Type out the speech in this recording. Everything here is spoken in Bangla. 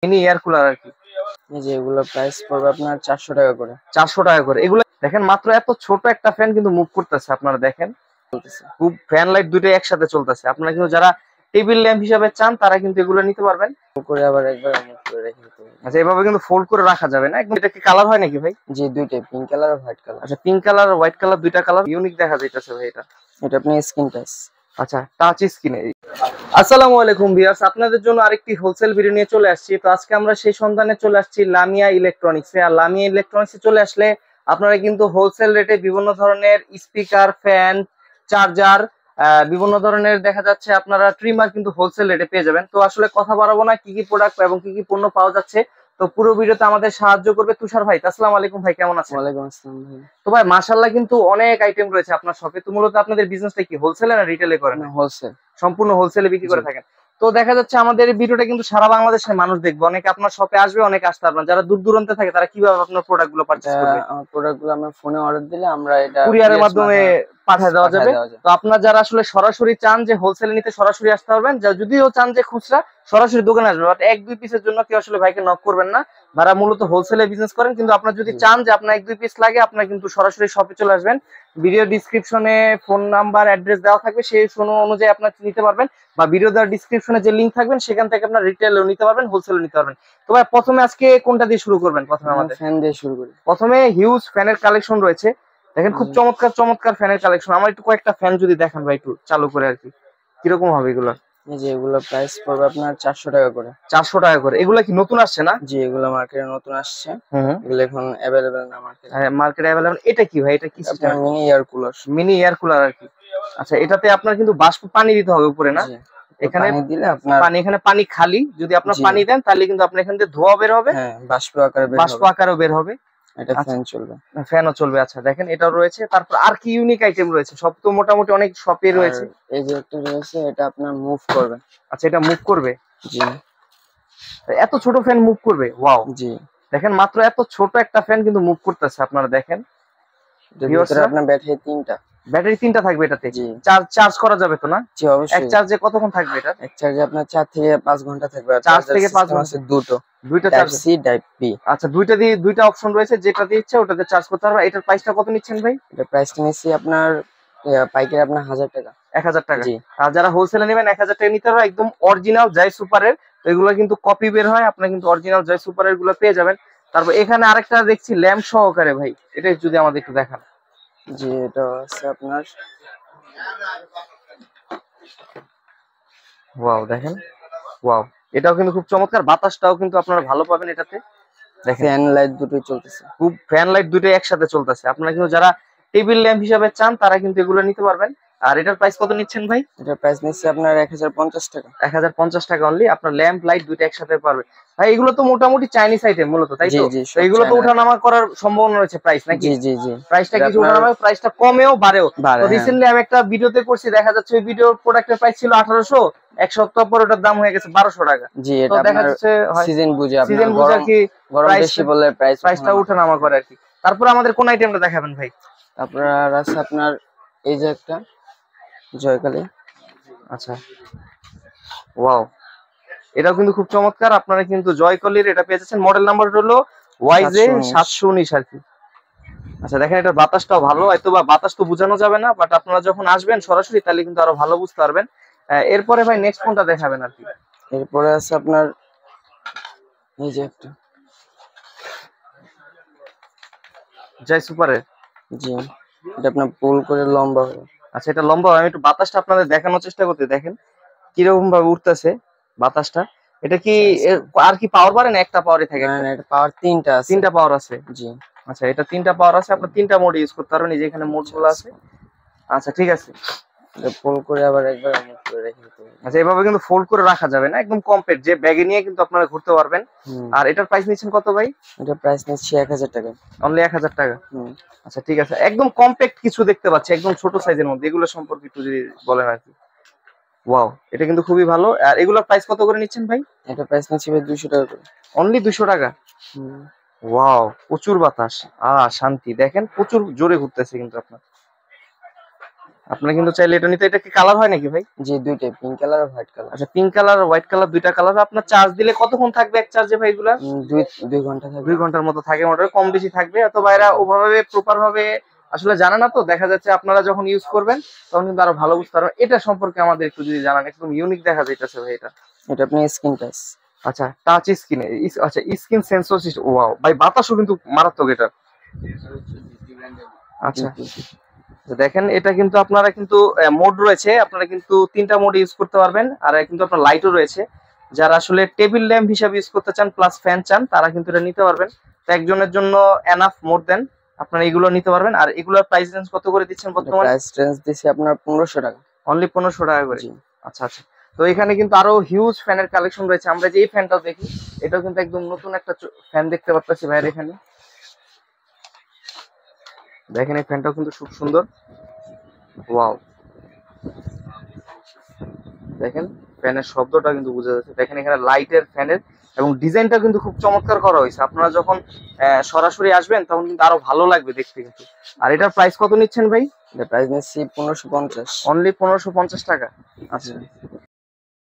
মিনি এয়ার কুলার আর কি। এই যে এগুলো প্রাইস পড়বে আপনার 400 টাকা করে। 400 টাকা করে। এগুলো দেখেন মাত্র এত ছোট একটা ফ্যান কিন্তু মুভ করতেছে, আপনারা দেখেন। চলতেছে খুব ফ্যান লাইট দুটোই একসাথে চলতেছে। আপনারা কিন্তু যারা টেবিল ল্যাম্প হিসাবে চান তারা কিন্তু এগুলো নিতে পারবেন। করে আবার একবার মুভ করে রেখে দিতে হবে। আচ্ছা, এভাবে কিন্তু ফোল্ড করে রাখা যাবে না একদম। এটা কি কালার হয় নাকি ভাই? জি, দুইটাই, পিঙ্ক কালার আর হোয়াইট কালার। আচ্ছা, পিঙ্ক কালার আর হোয়াইট কালার, দুইটা কালার ইউনিক দেখা যাইতেছে ভাই এটা। এটা আপনি স্ক্রিন টাচ। আচ্ছা, টাচ স্ক্রিনে। আসসালামু আলাইকুম ভিউয়ার্স, আপনাদের জন্য আরেকটি হোলসেল ভিডিও নিয়ে চলে আসছি। তো আজকে আমরা সেই সন্ধানে চলে আসছি লামিয়া ইলেকট্রনিক্সে। আর লামিয়া ইলেকট্রনিক্সে চলে আসলে আপনারা কিন্তু হোলসেল রেটে বিভিন্ন ধরনের স্পিকার, ফ্যান, চার্জার, বিভিন্ন ধরনের দেখা যাচ্ছে আপনারা ট্রিমার কিন্তু হোলসেল রেটে পেয়ে যাবেন। তো আসলে কথা বাড়াবো না, কি কি প্রোডাক্ট এবং কি কি পণ্য পাওয়া যাচ্ছে তো পুরো ভিডিওতে আমাদের সাহায্য করবে তুষার ভাই। আসসালামু আলাইকুম ভাই, কেমন আছেন? ওয়ালাইকুম আসসালাম ভাই। তো ভাই মাশাআল্লাহ কিন্তু অনেক আইটেম রয়েছে আপনার শপে। তো মূলত আপনাদের বিজনেসটা কি হোলসেলে না রিটেলে করেন? না, হোলসেল। সম্পূর্ণ হোলসেলে বিক্রি জি। করে থাকেন। তো দেখা যাচ্ছে আমাদের এই ভিডিওটা কিন্তু সারা বাংলাদেশের মানুষ দেখবে। অনেকে আপনার শপে আসবে, অনেকে আসতে পারবে না। যারা দূর দূরান্তে থাকে তারা কিভাবে আপনার প্রোডাক্ট গুলো এটা পারচেজ করবে? আমার প্রোডাক্ট গুলো আমরা ফোনে অর্ডার দিলে আমরা এটা কুরিয়ারের মাধ্যমে পাঠিয়ে দেওয়া যাবে। দেওয়া যায়। তো আপনারা যারা আসলে সরাসরি চান যে হোলসেলে নিতে, সরাসরি আসতে পারবেন। যদিও চান যে খুচরা, সরাসরি দোকানে আসবে। বাট এক দুই পিসের জন্য কেউ আসলে ভাইকে নক করবেন না। ভাড়া মূলত হোলসেলে বিজনেস করেন, কিন্তু আপনার যদি জি। চান যে আপনার এক দুই পিস লাগে, আপনার কিন্তু সরাসরি শপে চলে আসবেন। ভিডিও ডিসক্রিপশনে ফোন নাম্বার, অ্যাড্রেস দেওয়া থাকবে, সেই অনুযায়ী আপনার নিতে পারবেন। বা ভিডিও দেওয়ার ডিসক্রিপশনে যে লিংক থাকবেন সেখান থেকে আপনার রিটেলও নিতে পারবেন, হোলসেলও নিতে পারবেন। তো ভাই প্রথমে আজকে কোনটা দিয়ে শুরু করবেন? প্রথমে আমাদের ফ্যান দিয়ে শুরু করি। প্রথমে হিউজ ফ্যানের কালেকশন রয়েছে। দেখেন খুব চমৎকার চমৎকার ফ্যানের কালেকশন। আমার একটু কয়েকটা ফ্যান যদি দেখান ভাই, একটু চালু করে আর কি, কিরকম হবে এগুলো? এই যে এগুলো প্রাইস পড়বে আপনার 400 টাকা করে। 400 টাকা করে। এগুলা কি নতুন আসছে না? জি, এগুলো মার্কেটে নতুন আসছে। হুম। এগুলো এখন অ্যাভেলেবেল না মার্কেটে। হ্যাঁ, মার্কেটে অ্যাভেলেবল। এটা কি ভাই? এটা কি সিস্টেম? আপনার mini air cooler. Mini air cooler আর কি। আচ্ছা, এটাতে আপনার কিন্তু বাষ্প পানি দিতে হবে উপরে না? জি, এখানে পানি দিলে আপনার পানি, এখানে পানি খালি। যদি আপনার জি পানি দেন তাহলে কিন্তু আপনার এখান থেকে ধোঁয়া বের হবে, হ্যাঁ, বাষ্প আকারে বের বাষ্প হবে। আকারেও বের হবে। এটা আচ্ছা, ফ্যান চলবে। ফ্যানও চলবে। আচ্ছা দেখেন এটাও রয়েছে। তারপর আর কি ইউনিক আইটেম রয়েছে? সব তো মোটামুটি অনেক শপে আর রয়েছে। এই যে একটা রয়েছে, এটা আপনার মুভ করবে। আচ্ছা, এটা মুভ করবে? জি। এত ছোট ফ্যান মুভ করবে? ওয়াও। জি, দেখেন মাত্র এত ছোট একটা ফ্যান কিন্তু মুভ করতেছে, আপনারা দেখেন। এটার ভিতরে ভিউয়ার্সরা, আপনার ব্যাটারি 3টা। ব্যাটারি 3টা থাকবে এটাতে? জি। চার্জ করা যাবে তো না? জি, এক অবশ্যই। চার্জে কতক্ষণ থাকবে এটা? এক চার্জে আপনার 4 থেকে 5 ঘন্টা থাকবে। আর 4 চার্জার থেকে 5 সিস্টেম ঘন্টা। আছে দুটো, দুইটা type charge? C type B. আচ্ছা, দুইটা অপশন রয়েছে, যেটাতে ইচ্ছা ওটাতে চার্জ করতে পারবে। এটার প্রাইসটা কত নিচ্ছেন ভাই? এটা প্রাইসটা নিচ্ছি আপনার পাইকারি আপনার 1000 টাকা। 1000 টাকা। জি। আর যারা হোলসেলে নেবেন 1000 টাকা নিতে পারবে। একদম অরিজিনাল জয় সুপারের। তো এগুলো কিন্তু কপি বের হয়, আপনারা কিন্তু অরিজিনাল জয় সুপারের গুলো পেয়ে যাবেন। তারপর এখানে আরেকটা দেখছি ল্যাম্প সহকারে ভাই, এটা যদি আমাদের একটু দেখান। জি, এটা আছে আপনার। ওয়াও, দেখেন। ওয়াও, এটাও কিন্তু খুব চমৎকার। বাতাসটাও কিন্তু আপনারা ভালো পাবেন এটাতে। দেখেন ফ্যান লাইট দুটোই চলতেছে। খুব ফ্যান লাইট দুটোই একসাথে চলতেছে। আপনারা কিন্তু যারা টেবিল ল্যাম্প হিসাবে চান তারা কিন্তু এগুলো নিতে পারবেন। আর এটার প্রাইস কত নিচ্ছেন ভাই? এটার প্রাইস নিচ্ছি আপনার 1050 টাকা। 1050 টাকা অনলি। আপনার ল্যাম্প লাইট দুটো একসাথে পারবে। ভাই এগুলো তো মোটামুটি চাইনিজ আইটেম মূলত, তাই জি তো? জি, তো সব এগুলো তো চায়না। উঠানামা করার সম্ভাবনা রয়েছে প্রাইস নাকি? জি জি জি। প্রাইসটা এটা কিছু আপনার উঠানামা, প্রাইসটা কমেও বাড়েও। তো বাড়ে, হ্যাঁ। রিসেন্টলি আমি একটা ভিডিওতে করছি, দেখা যাচ্ছে ওই ভিডিওর প্রোডাক্টের প্রাইস ছিল 1800, এক সপ্তাহ পর ওটার দাম হয়ে গেছে 1200 টাকা। জি, তো এটা দেখা আপনার যাচ্ছে সিজন বুঝে আপনার সিজন বুঝে আর কি গরম বেশি বললে প্রাইসটা উঠানামা করে আর কি। তারপর আমাদের কোন আইটেমটা দেখাবেন ভাই? তারপর আর আছে আপনার এই যে একটা জয়কালী। আচ্ছা, ওয়াও, এটাও কিন্তু খুব চমৎকার। আপনারা কিন্তু জয়কলির এটা পেয়ে যাচ্ছেন। মডেল নাম্বার হলো ওয়াইজে 719 আর কি। আচ্ছা দেখেন, এটা বাতাসটাও ভালো। হয়তো বা বাতাস তো বোঝানো যাবে না, বাট আপনারা যখন আসবেন সরাসরি তাহলে কিন্তু আরো ভালো বুঝতে পারবেন। এরপরে ভাই নেক্সট কোনটা দেখাবেন আর কি? এরপরে আছে আপনার এই যে একটা। জয় সুপারের? জি, এটা আপনার পুল করে লম্বা হবে। আচ্ছা, এটা লম্বা। আমি একটু বাতাসটা আপনাদের দেখানোর চেষ্টা করতে, দেখেন কিরকম ভাবে উঠতেছে বাতাসটা। এটা কি আর কি পাওয়ার বাড়ে না একটা পাওয়ারই থাকে? না না, এটা পাওয়ার 3টা আছে। 3টা পাওয়ার আছে? জি। আচ্ছা, এটা 3টা পাওয়ার আছে। আপনার 3টা মোড ইউজ করতে পারবেন, এই যে এখানে মোড গুলো আছে। আচ্ছা ঠিক আছে। এটা পুল করে আবার একবার মুভ করে রেখে দিতে হবে। আচ্ছা, এভাবে কিন্তু ফোল্ড করে রাখা যাবে না, একদম কম্প্যাক্ট, যে ব্যাগে নিয়ে কিন্তু আপনারা ঘুরতে পারবেন। আর এটার প্রাইস নিচ্ছেন কত ভাই? এটা প্রাইস নিচ্ছি 1000 টাকা। অনলি 1000 টাকা। হুম। আচ্ছা ঠিক আছে। একদম কম্প্যাক্ট কিছু দেখতে পাচ্ছি, একদম ছোট সাইজের মধ্যে। এগুলো সম্পর্কে একটু যদি বলেন আর কি। ওয়াও, এটা কিন্তু খুবই ভালো। আর এগুলোর প্রাইস কত করে নিচ্ছেন ভাই? এটা প্রাইস নিচ্ছি ভাই 200 টাকা করে। অনলি 200 টাকা? হুম। ওয়াও, প্রচুর বাতাস। শান্তি। দেখেন প্রচুর জোরে ঘুরতেছে কিন্তু আপনার। আপনারা কিন্তু চাইলে এটা নিতে। এটা কি কালার হয় নাকি ভাই? জি, দুইটাই, পিঙ্ক কালার আর হোয়াইট কালার। আচ্ছা, পিঙ্ক কালার আর হোয়াইট কালার দুইটা কালার। আপনার চার্জ দিলে কতক্ষণ থাকবে এক চার্জে ভাই এগুলা? 2 ঘন্টা থাকবে। 2 ঘন্টার মতো থাকে, মোটামুটি কম বেশি থাকবে। এত ভাইরা ওভাবে প্রপার ভাবে আসলে জানে না, তো দেখা যাচ্ছে আপনারা যখন ইউজ করবেন তখন কিন্তু আরো ভালো বুঝতে পারবেন। এটা সম্পর্কে আমাদের একটু যদি জানান, একদম ইউনিক দেখা যাইতেছে ভাই এটা। এটা আপনার স্ক্রিন টাচ। আচ্ছা, টাচ স্ক্রিনে, আচ্ছা স্ক্রিন সেন্সর সিস্টেম, ওয়াও ভাই, বাতাসও কিন্তু মারাত্মক এটা। আচ্ছা, তো দেখেন এটা কিন্তু আপনারা কিন্তু মোড রয়েছে, আপনারা কিন্তু 3টা মোড ইউজ করতে পারবেন। আর কিন্তু আপনার লাইটও রয়েছে। যারা আসলে টেবিল ল্যাম্প হিসাবে ইউজ করতে চান প্লাস ফ্যান চান, তারা কিন্তু এটা নিতে পারবেন। তো একজনের জন্য এনাফ, মোর দেন, আপনারা এগুলো নিতে পারবেন। আর এগুলোর প্রাইস রেঞ্জ কত করে দিচ্ছেন বর্তমানে? প্রাইস রেঞ্জ দিছি আপনার 1500 টাকা। অনলি 1500 টাকা করে। জি। আচ্ছা আচ্ছা, তো এখানে কিন্তু আরো হিউজ ফ্যানের কালেকশন রয়েছে। আমরা যে এই ফ্যানটা দেখি, এটাও কিন্তু একদম নতুন একটা ফ্যান দেখতে পাচ্ছি ভাইয়ের এখানে। দেখেন এই ফ্যানটাও কিন্তু খুব সুন্দর, ওয়াও। দেখেন ফ্যানের শব্দটা কিন্তু বোঝা যাচ্ছে। দেখেন এখানে লাইটের, ফ্যানের এবং ডিজাইনটা কিন্তু খুব চমৎকার করা হয়েছে। আপনারা যখন সরাসরি আসবেন তখন কিন্তু আরো ভালো লাগবে দেখতে কিন্তু। আর এটার প্রাইস কত নিচ্ছেন ভাই? এটা প্রাইস নিচ্ছি 1550। অনলি 1550 টাকা। আচ্ছা,